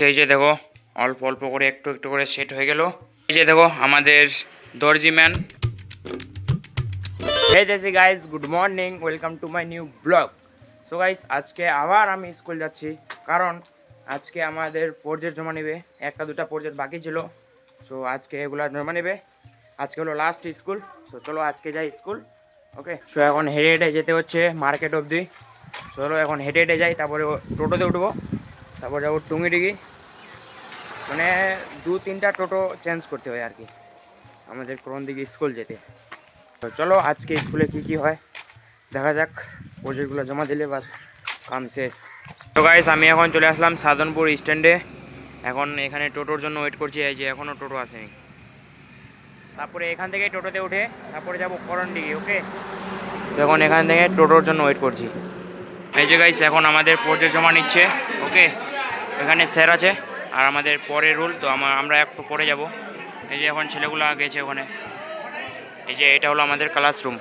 এই যে দেখো অল্প অল্প করে একটু একটু করে সেট হয়ে গেল। এই যে দেখো আমাদের দর্জি ম্যান। হে দেশি guys, good morning, welcome to my new blog. So guys, আজকে আবার আমি স্কুল যাচ্ছি, কারণ আজকে আমাদের প্রজেক্ট জমা নেবে। একটা দুটা প্রজেক্ট বাকি ছিল, সো আজকে এগুলো জমা নেবে। আজকে হলো লাস্ট স্কুল। সো চলো আজকে যাই স্কুল। ওকে, সো এখন হেঁটে হেঁটে যেতে হচ্ছে মার্কেট অবধি। চলো এখন হেঁটে হেঁটে যাই, তারপরে টোটোতে উঠবো, তারপর যাবো টুঙ্গিডিগি। মানে 2-3টা টোটো চেঞ্জ করতে হয় আর কি আমাদের কোন দিকে স্কুল যেতে। তো চলো আজকে স্কুলে কি হয় দেখা যাক। প্রজেক্টগুলো জমা দিলে বাস কাম শেষ। তো গাইস, আমি এখন চলে আসলাম সাধনপুর স্ট্যান্ডে। এখন এখানে টোটোর জন্য ওয়েট করছি। এই যে এখনও টোটো আসেনি। তারপরে এখান থেকে টোটোতে উঠে তারপরে যাবো করণডিগি। ওকে, তো এখন এখান থেকে টোটোর জন্য ওয়েট করছি। এই যে গাইস, এখন আমাদের প্রজেক্ট জমা নিচ্ছে। ওকে, এখানে স্যার আছে আর আমাদের পরে রুল, তো আমরা একটু পরে যাব। এই যে এখন ছেলেগুলো গেছে ওখানে। এই যে এটা হলো আমাদের ক্লাসরুম।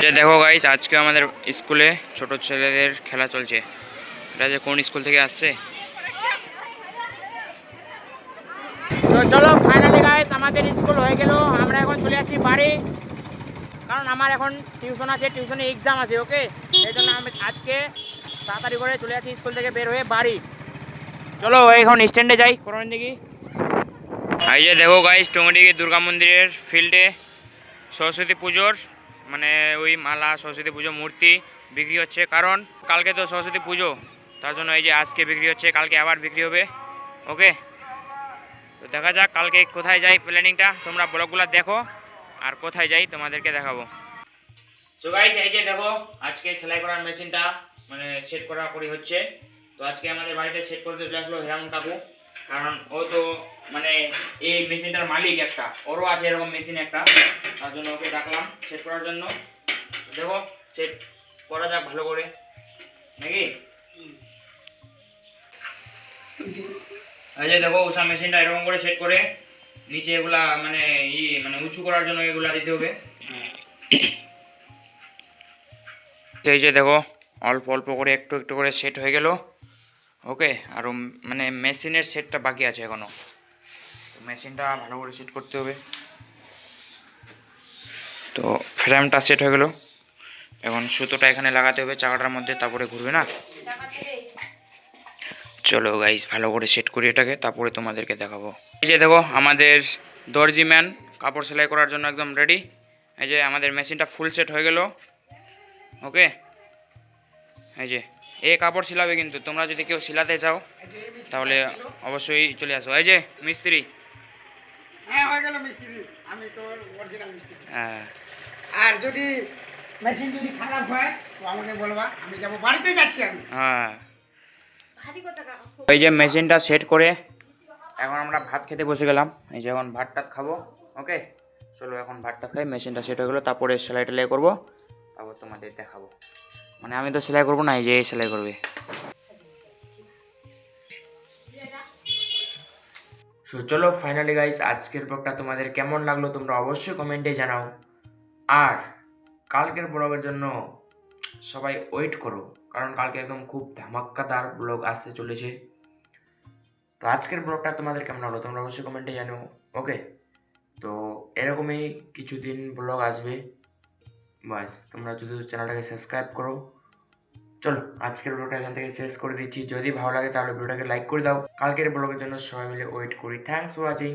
যে দেখো গাইস, আজকে আমাদের স্কুলে ছোট ছেলেদের খেলা চলছে। এটা যে কোন স্কুল থেকে আসছে। তো চলো ফাইনালি গাইস, আমাদের স্কুল হয়ে গেল। আমরা এখন চলে যাচ্ছি বাড়ি, কারণ আমার এখন টিউশন আছে, টিউশনে এক্সাম আছে। ওকে, এই জন্য আমি আজকে তাড়াতাড়ি করে চলে যাচ্ছি স্কুল থেকে বের হয়ে বাড়ি। চলো এখন স্ট্যান্ডে যাই করণদিঘি। এই যে দেখো গাইস, টুঙ্গিডিগি দুর্গা মন্দিরের ফিল্ডে সরস্বতী পুজোর মানে ওই মালা, সরস্বতী পুজো মূর্তি বিক্রি হচ্ছে। কারণ কালকে তো সরস্বতী পুজো, তার জন্য এই যে আজকে বিক্রি হচ্ছে, কালকে আবার বিক্রি হবে। ওকে, তো দেখা যাক কালকে কোথায় যাই। প্ল্যানিংটা তোমরা ব্লগগুলো দেখো, আর কোথায় যাই তোমাদেরকে দেখাবো। সো গাইস, এই যে দেখো আজকে সেলাই করার মেশিনটা মানে সেট করি হচ্ছে। তো আজকে আমাদের বাড়িতে সেট করতে চলে আসলো হেরামন কাকু, কারণ ও তো মানে এই মেশিনটার মালিক একটা, ওরও আছে এরকম মেশিন একটা, তার জন্য ওকে ডাকলাম সেট করার জন্য। দেখো সেট করা যাক ভালো করে নাকি। এই যে দেখো উষা মেশিনটা এরকম করে সেট করে নিচে এগুলা মানে মানে উঁচু করার জন্য এগুলা দিতে হবে। এই যে দেখো অল্প অল্প করে একটু একটু করে সেট হয়ে গেল। ওকে, আরও মানে মেশিনের সেটটা বাকি আছে এখনও, মেশিনটা ভালো করে সেট করতে হবে। তো ফ্রেমটা সেট হয়ে গেল, এখন সুতোটা এখানে লাগাতে হবে চাকাটার মধ্যে, তারপরে ঘুরবে না। চলো গাইস ভালো করে সেট করি এটাকে, তারপরে তোমাদেরকে দেখাবো। এই যে দেখো আমাদের দর্জি ম্যান কাপড় সেলাই করার জন্য একদম রেডি। এই যে আমাদের মেশিনটা ফুল সেট হয়ে গেল। ওকে, এই যে এই কাপড় সিলাবে, কিন্তু তোমরা যদি কেউ সিলাতে চাও তাহলে অবশ্যই চলে আসো। এই যে মিস্ত্রি, হ্যাঁ হয়ে গেল মিস্ত্রি, আমি তো অরিজিনাল মিস্ত্রি। হ্যাঁ, আর যদি মেশিন যদি খারাপ হয় তো আমাকে বলবা, আমি যাব, বাড়িতে যাচ্ছি আমি। হ্যাঁ, এই যে মেশিনটা সেট করে এখন আমরা ভাত খেতে বসে গেলাম। এই যে এখন ভাতটা খাবো। ওকে, চলো এখন ভাতটা খাই। মেশিনটা সেট হয়ে গেলো, তারপরে সেলাই টেলাই করবো, তারপর তোমাদের দেখাবো। মানে আমি তো সেলাই করবো না, এই যে সেলাই করবে। সো চলো ফাইনালি গাইস, আজকের ব্লগটা তোমাদের কেমন লাগলো তোমরা অবশ্যই কমেন্টে জানাও। আর কালকের ব্লগের জন্য সবাই ওয়েট করো, কারণ কালকে একদম খুব ধামাক্কাদার ব্লগ আসতে চলেছে। তো আজকের ব্লগটা তোমাদের কেমন লাগলো তোমরা অবশ্যই কমেন্টে জানাও। ওকে, তো এরকমই কিছুদিন ব্লগ আসবে, বাস তোমরা যদি চ্যানেলটাকে সাবস্ক্রাইব করো। চলো আজকের ব্লগটা এখান থেকে শেষ করে দিচ্ছি। যদি ভালো লাগে তাহলে ভিডিওটাকে লাইক করে দাও। কালকের ব্লগের জন্য সবাই মিলে ওয়েট করি। Thanks for watching.